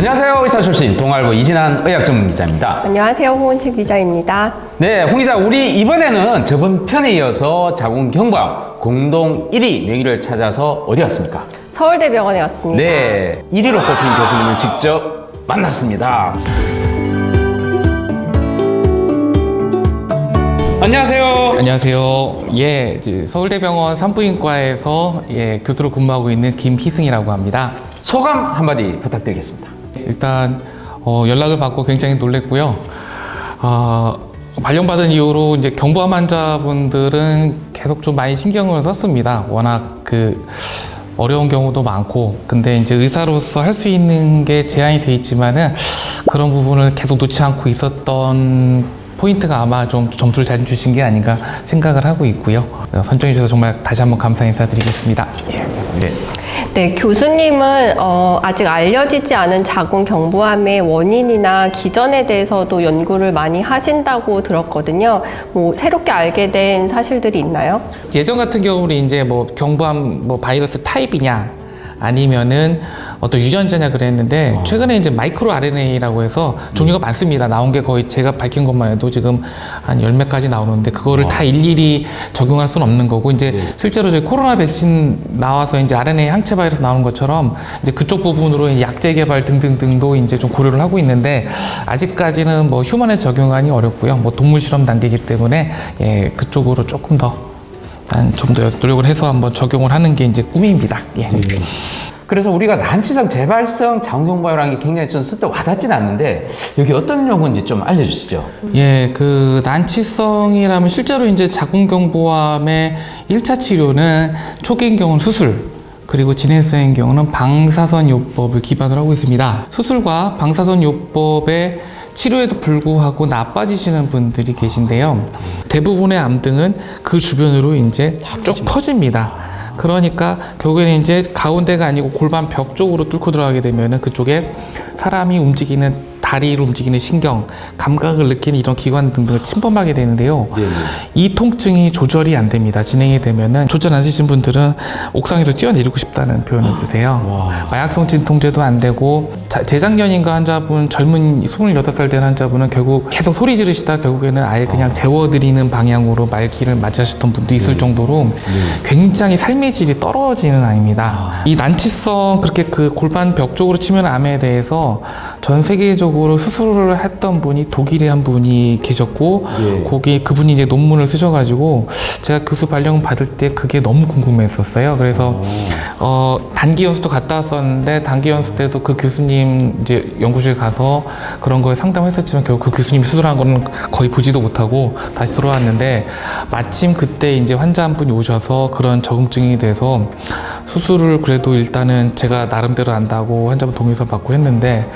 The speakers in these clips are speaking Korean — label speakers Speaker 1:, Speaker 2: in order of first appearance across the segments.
Speaker 1: 안녕하세요. 의사 출신 동아일보 이진한 의학전문기자입니다.
Speaker 2: 안녕하세요. 홍은식 기자입니다.
Speaker 1: 네, 홍 기자, 우리 이번에는 저번 편에 이어서 자궁경부암 공동 1위 명의를 찾아서 어디 왔습니까?
Speaker 2: 서울대병원에 왔습니다.
Speaker 1: 네, 1위로 꼽힌 교수님을 직접 만났습니다. 안녕하세요.
Speaker 3: 안녕하세요. 이제 서울대병원 산부인과에서 교수로 근무하고 있는 김희승이라고 합니다.
Speaker 1: 소감 한마디 부탁드리겠습니다.
Speaker 3: 일단 연락을 받고 굉장히 놀랬고요. 발령받은 이후로 이제 경부암 환자분들은 계속 좀 많이 신경을 썼습니다. 워낙 어려운 경우도 많고, 근데 이제 의사로서 할 수 있는 게 제한이 돼 있지만은 그런 부분을 계속 놓지 않고 있었던 포인트가 아마 좀 점수를 잘 주신 게 아닌가 생각을 하고 있고요. 선정해 주셔서 정말 다시 한번 감사 인사드리겠습니다.
Speaker 1: 네.
Speaker 2: 네, 교수님은 아직 알려지지 않은 자궁경부암의 원인이나 기전에 대해서도 연구를 많이 하신다고 들었거든요. 새롭게 알게 된 사실들이 있나요?
Speaker 3: 예전 같은 경우는 이제 경부암 바이러스 타입이냐 아니면은 어떤 유전자냐 그랬는데, 최근에 이제 마이크로 RNA라고 해서 종류가 많습니다. 나온 게 거의 제가 밝힌 것만 해도 지금 한 10몇 가지 나오는데, 그거를 다 일일이 적용할 수는 없는 거고, 이제 실제로 저희 코로나 백신 나와서 이제 RNA 항체 바이러스 나오는 것처럼 이제 그쪽 부분으로 약제 개발 등등등도 이제 좀 고려를 하고 있는데, 아직까지는 휴먼에 적용하기 어렵고요. 동물 실험 단계이기 때문에 그쪽으로 조금 더 좀 더 노력을 해서 한번 적용을 하는 게 이제 꿈입니다.
Speaker 1: 그래서 우리가 난치성 재발성 자궁경부암이라는 게 굉장히 좀 쓸 때 와닿지는 않는데, 여기 어떤 용어인지 좀 알려주시죠.
Speaker 3: 난치성이라면 실제로 이제 자궁경부암의 1차 치료는 초기인 경우는 수술, 그리고 진행성인 경우는 방사선요법을 기반으로 하고 있습니다. 수술과 방사선요법의 치료에도 불구하고 나빠지시는 분들이 계신데요. 대부분의 암등은 그 주변으로 이제 쭉 퍼집니다. 그러니까 결국에는 이제 가운데가 아니고 골반 벽 쪽으로 뚫고 들어가게 되면은 그쪽에 사람이 움직이는, 다리를 움직이는 신경, 감각을 느끼는 이런 기관 등등을 침범하게 되는데요. 이 통증이 조절이 안 됩니다. 진행이 되면은 조절 안 되신 분들은 옥상에서 뛰어내리고 싶다는 표현을 쓰세요. 마약성 진통제도 안 되고, 재작년인가 환자분, 젊은 28살 된 환자분은 결국 계속 소리 지르시다 결국에는 아예 그냥 재워드리는 방향으로 말기를 맞이하셨던 분도 있을 정도로 굉장히 삶의 질이 떨어지는 암입니다. 이 난치성, 그렇게 골반 벽 쪽으로 치면 암에 대해서 전 세계적으로 수술을 했던 분이 독일에 한 분이 계셨고, 그분이 이제 논문을 쓰셔가지고 제가 교수 발령 받을 때 그게 너무 궁금했었어요. 그래서 단기 연수도 갔다 왔었는데, 단기 연수 때도 그 교수님 이제 연구실 가서 그런 거에 상담했었지만 결국 그 교수님이 수술한 거는 거의 보지도 못하고 다시 돌아왔는데, 마침 그때 이제 환자 한 분이 오셔서 그런 적응증이 돼서 수술을 그래도 일단은 제가 나름대로 안다고 환자분 동의서 받고 했는데,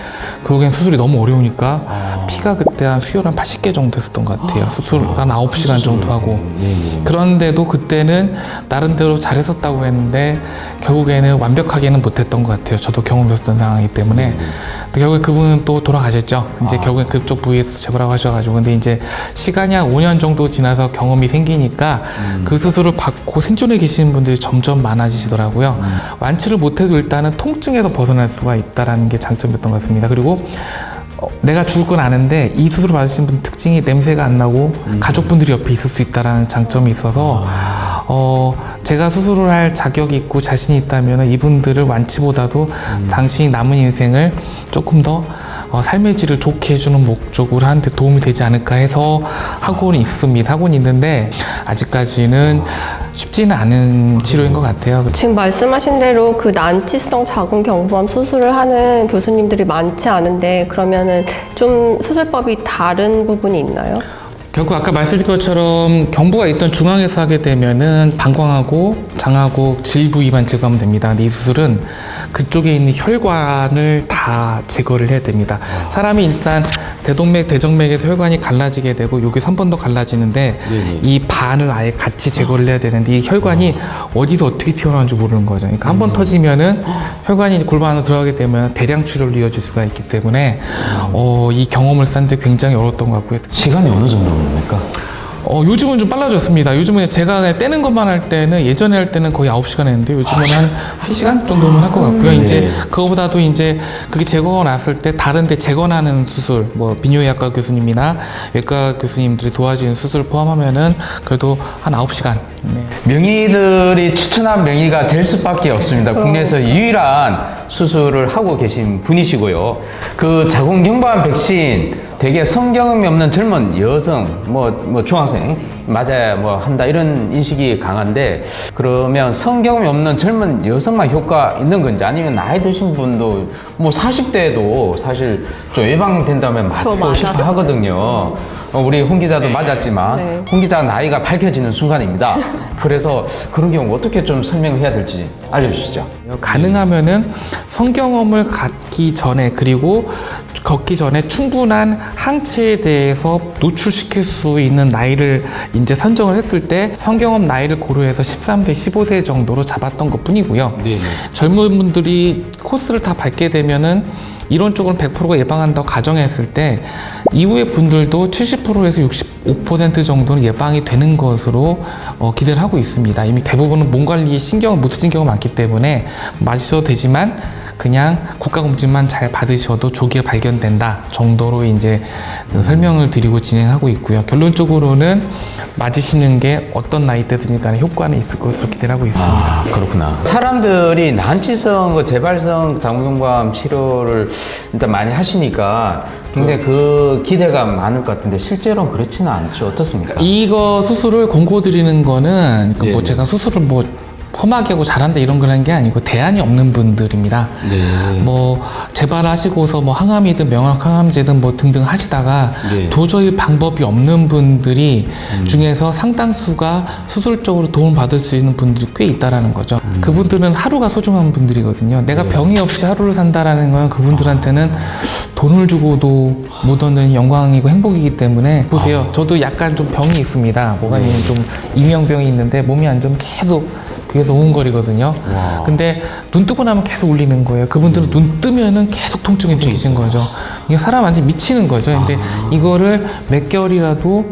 Speaker 3: 결국엔 수술이 너무 어려우니까 피가 그때 한 수혈 한 80개 정도 했었던 것 같아요. 수술 한 9시간 정도 하고. 그런데도 그때는 나름대로 잘했었다고 했는데 결국에는 완벽하게는 못했던 것 같아요. 저도 경험했었던 상황이기 때문에. 근데 결국에 그분은 또 돌아가셨죠. 이제 결국엔 그쪽 부위에서 재발하고 하셔가지고. 근데 이제 시간이 한 5년 정도 지나서 경험이 생기니까 그 수술을 받고 생존해 계시는 분들이 점점 많아지시더라고요. 완치를 못해도 일단은 통증에서 벗어날 수가 있다는 게 장점이었던 것 같습니다. 그리고 내가 죽을 건 아는데 이 수술을 받으신 분 특징이 냄새가 안 나고 가족분들이 옆에 있을 수 있다는 장점이 있어서 제가 수술을 할 자격이 있고 자신이 있다면 이분들을 완치보다도 당신이 남은 인생을 조금 더 삶의 질을 좋게 해주는 목적으로 하는데 도움이 되지 않을까 해서 하고는 있습니다. 하고는 있는데 아직까지는 쉽지는 않은 치료인 것 같아요.
Speaker 2: 지금 말씀하신 대로 난치성 자궁경부암 수술을 하는 교수님들이 많지 않은데, 그러면은 좀 수술법이 다른 부분이 있나요?
Speaker 3: 결국 아까 말씀드린 것처럼 경부가 있던 중앙에서 하게 되면은 방광하고 장하고 질 부위만 제거하면 됩니다. 근데 이 수술은 그쪽에 있는 혈관을 다 제거를 해야 됩니다. 사람이 일단 대동맥, 대정맥에서 혈관이 갈라지게 되고 여기서 한 번 더 갈라지는데 이 반을 아예 같이 제거를 해야 되는데, 이 혈관이 어디서 어떻게 튀어나오는지 모르는 거죠. 그러니까 한 번 터지면은 혈관이 골반 안으로 들어가게 되면 대량 출혈로 이어질 수가 있기 때문에 이 경험을 쌓는데 굉장히 어려웠던 것 같고요.
Speaker 1: 시간이 어느 정도 겁니까?
Speaker 3: 요즘은 좀 빨라졌습니다. 요즘은 제가 그냥 떼는 것만 할 때는 예전에 할 때는 거의 9시간 했는데 요즘은 한 3시간 정도면 할 것 같고요.
Speaker 1: 네.
Speaker 3: 이제 그거보다도 이제 그게 제거가 났을 때 다른데 재건하는 수술, 뭐 비뇨의학과 교수님이나 외과 교수님들이 도와주는 수술을 포함하면은 그래도 한 9시간. 네.
Speaker 1: 명의들이 추천한 명의가 될 수밖에 없습니다. 국내에서 유일한 수술을 하고 계신 분이시고요. 그 자궁경부암 백신 되게 성경험이 없는 젊은 여성, 뭐 중학생 맞아야 뭐 한다 이런 인식이 강한데 그러면 성경험이 없는 젊은 여성만 효과 있는 건지 아니면 나이 드신 분도 뭐 40대에도 사실 좀 예방된다면 맞고 싶어 하거든요. 우리 홍 기자도 맞았지만
Speaker 2: 네.
Speaker 1: 홍 기자 나이가 밝혀지는 순간입니다. 그래서 그런 경우 어떻게 좀 설명해야 될지 알려주시죠.
Speaker 3: 가능하면은 성경험을 갖기 전에 그리고 걷기 전에 충분한 항체에 대해서 노출시킬 수 있는 나이를 이제 선정을 했을 때 성경험 나이를 고려해서 13세, 15세 정도로 잡았던 것 뿐이고요.
Speaker 1: 네.
Speaker 3: 젊은 분들이 코스를 다 밟게 되면은 이론적으로 100%가 예방한다고 가정했을 때 이후의 분들도 70%에서 65% 정도는 예방이 되는 것으로 기대를 하고 있습니다. 이미 대부분은 몸 관리에 신경을 못 쓰신 경우가 많기 때문에 맞으셔도 되지만 그냥 국가검진만 잘 받으셔도 조기에 발견된다 정도로 이제 설명을 드리고 진행하고 있고요. 결론적으로는 맞으시는 게 어떤 나이대든지 간에 효과는 있을 것으로 기대를 하고 있습니다.
Speaker 1: 아, 그렇구나. 사람들이 난치성, 재발성 자궁경부암 치료를 일단 많이 하시니까 굉장히 그 기대가 많을 것 같은데 실제로는 그렇지는 않죠. 어떻습니까?
Speaker 3: 이거 수술을 권고드리는 거는 뭐
Speaker 1: 네네.
Speaker 3: 제가 수술을 뭐 험하게 하고 잘한다 이런 걸 한 게 아니고 대안이 없는 분들입니다.
Speaker 1: 네.
Speaker 3: 뭐 재발하시고서 뭐 항암이든 명확항암제든 뭐 등등 하시다가
Speaker 1: 네.
Speaker 3: 도저히 방법이 없는 분들이 중에서 상당수가 수술적으로 도움을 받을 수 있는 분들이 꽤 있다라는 거죠. 그분들은 하루가 소중한 분들이거든요. 내가 병이 없이 하루를 산다라는 건 그분들한테는 돈을 주고도 못 얻는 영광이고 행복이기 때문에 보세요. 저도 약간 좀 병이 있습니다. 뭐가 좀 이명병이 있는데 몸이 안 좋으면 계속 귀에서 우웅거리거든요. 근데 눈 뜨고 나면 계속 울리는 거예요. 그분들은 눈 뜨면은 계속 통증이 생기신 거죠. 이게 사람 완전 미치는 거죠. 근데 이거를 몇 개월이라도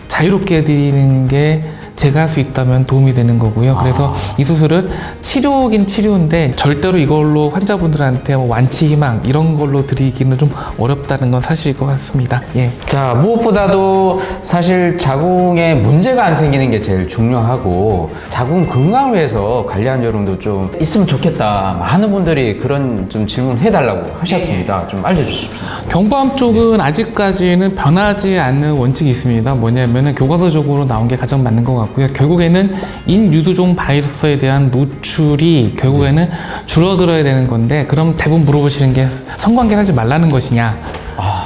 Speaker 3: 자유롭게 해드리는 게 제가 할 수 있다면 도움이 되는 거고요. 그래서 이 수술은 치료긴 치료인데 절대로 이걸로 환자분들한테 뭐 완치 희망 이런 걸로 드리기는 좀 어렵다는 건 사실일 것 같습니다. 예.
Speaker 1: 자, 무엇보다도 사실 자궁에 문제가 안 생기는 게 제일 중요하고 자궁 건강을 위해서 관리하는 요령도 좀 있으면 좋겠다. 많은 분들이 그런 좀 질문 해달라고 하셨습니다. 좀 알려주십시오.
Speaker 3: 경부암 쪽은 아직까지는 변하지 않는 원칙이 있습니다. 뭐냐면은 교과서적으로 나온 게 가장 맞는 것 같고요. 결국에는 인유두종 바이러스에 대한 노출이 결국에는 줄어들어야 되는 건데 그럼 대부분 물어보시는 게 성관계를 하지 말라는 것이냐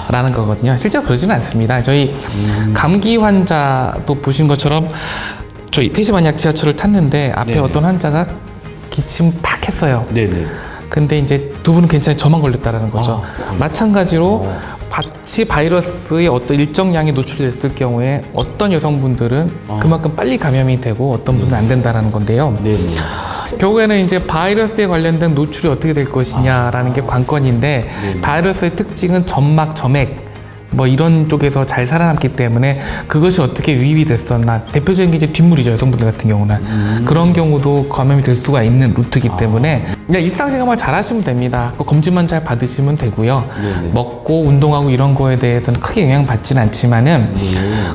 Speaker 3: 라는 거거든요. 실제로 그러지는 않습니다. 저희 감기 환자도 보신 것처럼 저희 태시반약 지하철을 탔는데 앞에
Speaker 1: 네네.
Speaker 3: 어떤 환자가 기침 팍 했어요.
Speaker 1: 네네.
Speaker 3: 근데 이제 두 분은 괜찮아요. 저만 걸렸다라는 거죠. 마찬가지로 같이 바이러스의 어떤 일정량이 노출됐을 경우에 어떤 여성분들은 그만큼 빨리 감염이 되고 어떤 분은 안 된다라는 건데요.
Speaker 1: 네네.
Speaker 3: 결국에는 이제 바이러스에 관련된 노출이 어떻게 될 것이냐라는 게 관건인데 바이러스의 특징은 점막, 점액 뭐 이런 쪽에서 잘 살아남기 때문에 그것이 어떻게 유입이 됐었나 대표적인 게 이제 뒷물이죠. 여성분들 같은 경우는 그런 경우도 감염이 될 수가 있는 루트이기 때문에 그냥 일상생활만 잘 하시면 됩니다. 그 검진만 잘 받으시면 되고요.
Speaker 1: 네네.
Speaker 3: 먹고 운동하고 이런 거에 대해서는 크게 영향받지는 않지만은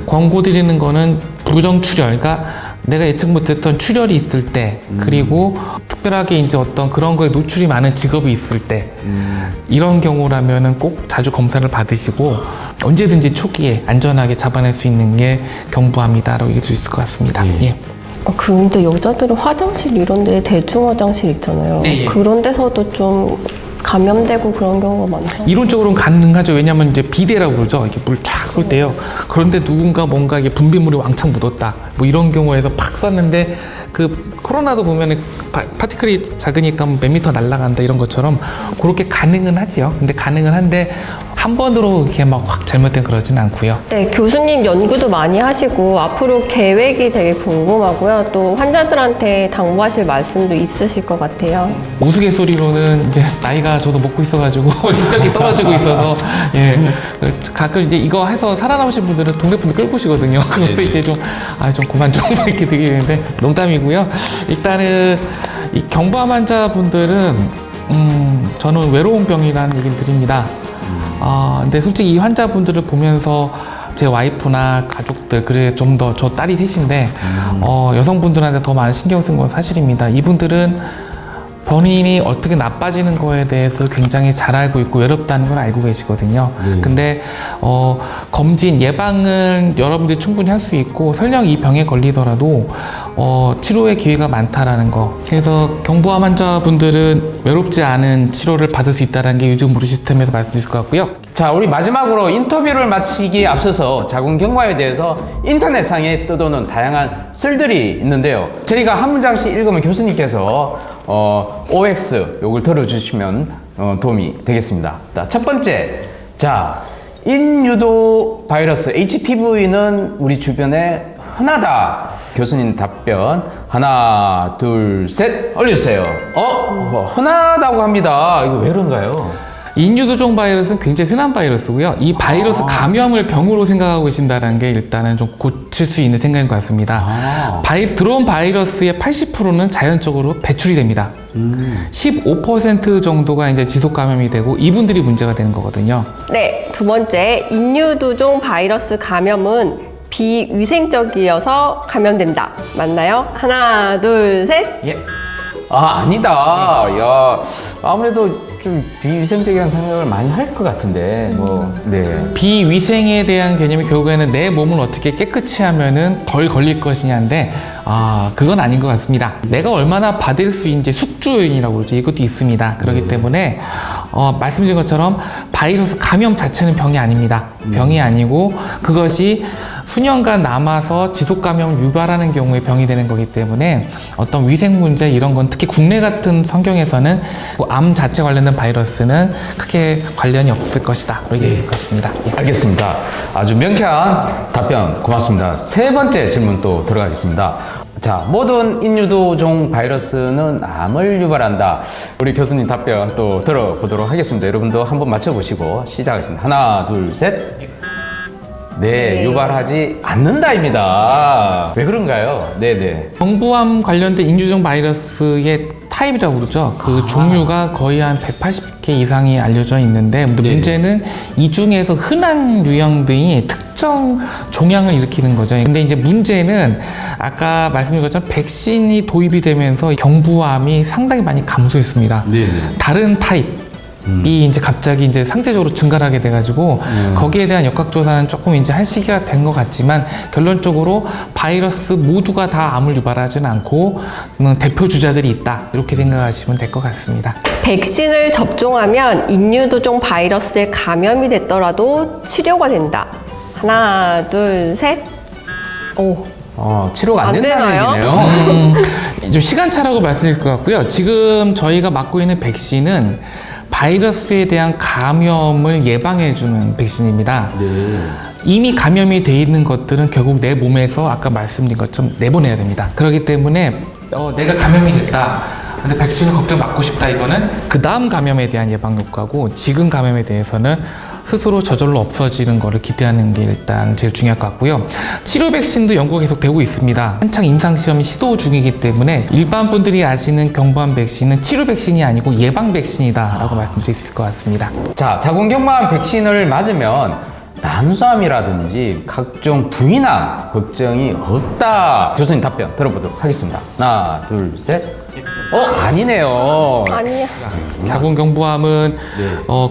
Speaker 3: 권고드리는 거는 부정출혈 그러니까 내가 예측 못했던 출혈이 있을 때 그리고 특별하게 이제 어떤 그런 거에 노출이 많은 직업이 있을 때 이런 경우라면은 꼭 자주 검사를 받으시고 언제든지 초기에 안전하게 잡아낼 수 있는 게 경부암이다라고 얘기할 수 있을 것 같습니다. 예.
Speaker 2: 근데 여자들은 화장실 이런 데 대중 화장실 있잖아요.
Speaker 3: 네, 예.
Speaker 2: 그런 데서도 좀 감염되고 그런 경우가 많죠.
Speaker 3: 이론적으로는 가능하죠. 왜냐하면 이제 비대라고 그러죠. 이렇게 물 쫙 쏠 때요. 그런데 누군가 뭔가 이게 분비물이 왕창 묻었다. 뭐 이런 경우에서 팍 쐈는데 그 코로나도 보면은 파티클이 작으니까 몇 미터 날아간다 이런 것처럼 그렇게 가능은 하지요. 근데 가능은 한데 한 번으로 이렇게 막 확 잘못된 그러진 않고요.
Speaker 2: 네, 교수님 연구도 많이 하시고 앞으로 계획이 되게 궁금하고요. 또 환자들한테 당부하실 말씀도 있으실 것 같아요.
Speaker 3: 우스갯소리로는 이제 나이가 저도 먹고 있어가지고 집력이 떨어지고 있어서 예 가끔 이제 이거 해서 살아남으신 분들은 동네 분들 끌고 오시거든요. 그래서 이제 좀 그만 좀 이렇게 되게 되는데 농담이고요. 일단은 이 경부암 환자분들은 저는 외로운 병이라는 얘기를 드립니다. 근데 솔직히 이 환자분들을 보면서 제 와이프나 가족들, 그래 좀 더 저 딸이 셋인데 여성분들한테 더 많은 신경 쓴 건 사실입니다. 이분들은 본인이 어떻게 나빠지는 거에 대해서 굉장히 잘 알고 있고 외롭다는 걸 알고 계시거든요. 근데 검진 예방은 여러분들이 충분히 할 수 있고 설령 이 병에 걸리더라도 치료의 기회가 많다라는 거. 그래서 경부암 환자분들은 외롭지 않은 치료를 받을 수 있다는 게 요즘 우리 시스템에서 말씀드릴 것 같고요.
Speaker 1: 자, 우리 마지막으로 인터뷰를 마치기에 앞서서 자궁경부암에 대해서 인터넷상에 떠도는 다양한 썰들이 있는데요. 저희가 한 문장씩 읽으면 교수님께서 OX 요걸 들어주시면 도움이 되겠습니다. 자, 첫 번째, 자, 인유도 바이러스 HPV는 우리 주변에 흔하다. 교수님 답변 하나, 둘, 셋 올려주세요. 흔하다고 합니다. 이거 왜 그런가요?
Speaker 3: 인유두종 바이러스는 굉장히 흔한 바이러스고요. 이 바이러스 감염을 병으로 생각하고 계신다는 게 일단은 좀 고칠 수 있는 생각인 것 같습니다. 들어온 바이러스의 80%는 자연적으로 배출이 됩니다. 15% 정도가 이제 지속 감염이 되고 이분들이 문제가 되는 거거든요.
Speaker 2: 네, 두 번째, 인유두종 바이러스 감염은 비위생적이어서 감염된다. 맞나요? 하나, 둘, 셋.
Speaker 3: 예.
Speaker 1: 아니다. 야, 아무래도 좀 비위생적인 생각을 많이 할 것 같은데, 네.
Speaker 3: 비위생에 대한 개념이 결국에는 내 몸을 어떻게 깨끗이 하면은 덜 걸릴 것이냐인데, 그건 아닌 것 같습니다. 내가 얼마나 받을 수 있는지 숙주 요인이라고 그러죠. 이것도 있습니다. 그렇기 때문에, 말씀드린 것처럼 바이러스 감염 자체는 병이 아닙니다. 병이 아니고 그것이 수년간 남아서 지속 감염을 유발하는 경우에 병이 되는 거기 때문에 어떤 위생 문제 이런 건 특히 국내 같은 환경에서는 암 자체 관련된 바이러스는 크게 관련이 없을 것이다. 그렇게 있을 것 같습니다. 예.
Speaker 1: 알겠습니다. 아주 명쾌한 답변 고맙습니다. 세 번째 질문 또 들어가겠습니다. 자, 모든 인유두종 바이러스는 암을 유발한다. 우리 교수님 답변 또 들어보도록 하겠습니다. 여러분도 한번 맞춰보시고 시작하겠습니다. 하나, 둘, 셋. 네, 유발하지 않는다입니다. 왜 그런가요? 네네.
Speaker 3: 경부암 관련된 인유두종 바이러스의 타입이라고 그러죠. 그 종류가 거의 한 180개 이상이 알려져 있는데 문제는 이 중에서 흔한 유형들이 특정 종양을 일으키는 거죠. 근데 이제 문제는 아까 말씀드린 것처럼 백신이 도입이 되면서 경부암이 상당히 많이 감소했습니다. 다른 타입 이 이제 갑자기 이제 상대적으로 증가를 하게 돼가지고 거기에 대한 역학조사는 조금 이제 할 시기가 된 것 같지만 결론적으로 바이러스 모두가 다 암을 유발하지는 않고 대표 주자들이 있다 이렇게 생각하시면 될 것 같습니다.
Speaker 2: 백신을 접종하면 인유두종 바이러스에 감염이 됐더라도 치료가 된다. 하나, 둘, 셋. 오.
Speaker 1: 치료가 안 된다는
Speaker 2: 되나요?
Speaker 1: 얘기네요.
Speaker 3: 좀 시간차라고 말씀드릴 것 같고요. 지금 저희가 맞고 있는 백신은 바이러스에 대한 감염을 예방해주는 백신입니다. 이미 감염이 돼 있는 것들은 결국 내 몸에서 아까 말씀드린 것처럼 내보내야 됩니다. 그렇기 때문에 내가 감염이 됐다. 근데 백신을 걱정 맞고 싶다. 이거는 그 다음 감염에 대한 예방 효과고 지금 감염에 대해서는 스스로 저절로 없어지는 거를 기대하는 게 일단 제일 중요할 것 같고요. 치료 백신도 연구가 계속 되고 있습니다. 한창 임상시험이 시도 중이기 때문에 일반 분들이 아시는 경부암 백신은 치료 백신이 아니고 예방 백신이다 라고 말씀드릴 수 있을 것 같습니다.
Speaker 1: 자, 자궁경부암 백신을 맞으면 난소암이라든지 각종 부인암 걱정이 없다. 교수님 답변 들어보도록 하겠습니다. 하나, 둘, 셋. 아니네요.
Speaker 2: 아니야.
Speaker 3: 자궁경부암은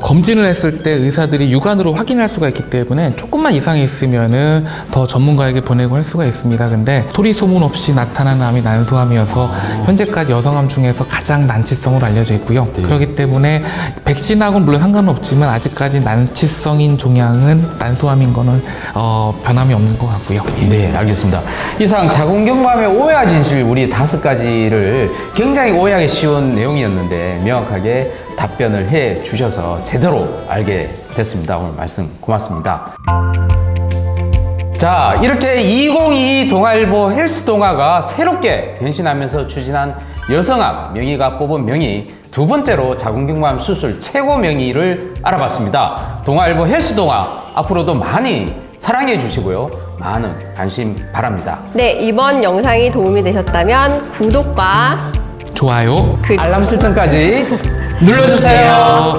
Speaker 3: 검진을 했을 때 의사들이 육안으로 확인할 수가 있기 때문에 조금만 이상이 있으면은 더 전문가에게 보내고 할 수가 있습니다. 근데 소리 소문 없이 나타나는 암이 난소암이어서 현재까지 여성암 중에서 가장 난치성으로 알려져 있고요. 그렇기 때문에 백신하고는 물론 상관은 없지만 아직까지 난치성인 종양은 난소암인 거는 변함이 없는 것 같고요.
Speaker 1: 네, 알겠습니다. 이상 자궁경부암의 오해와 진실 우리 5가지를 굉장히 오해하기 쉬운 내용이었는데 명확하게 답변을 해 주셔서 제대로 알게 됐습니다. 오늘 말씀 고맙습니다. 자, 이렇게 2022 동아일보 헬스 동아가 새롭게 변신하면서 추진한 여성암 명의가 뽑은 명의 두 번째로 자궁경부암 수술 최고 명의를 알아봤습니다. 동아일보 헬스 동아 앞으로도 많이 사랑해 주시고요. 많은 관심 바랍니다.
Speaker 2: 네, 이번 영상이 도움이 되셨다면 구독과
Speaker 3: 좋아요.
Speaker 2: 글
Speaker 1: 알람 설정까지 눌러주세요.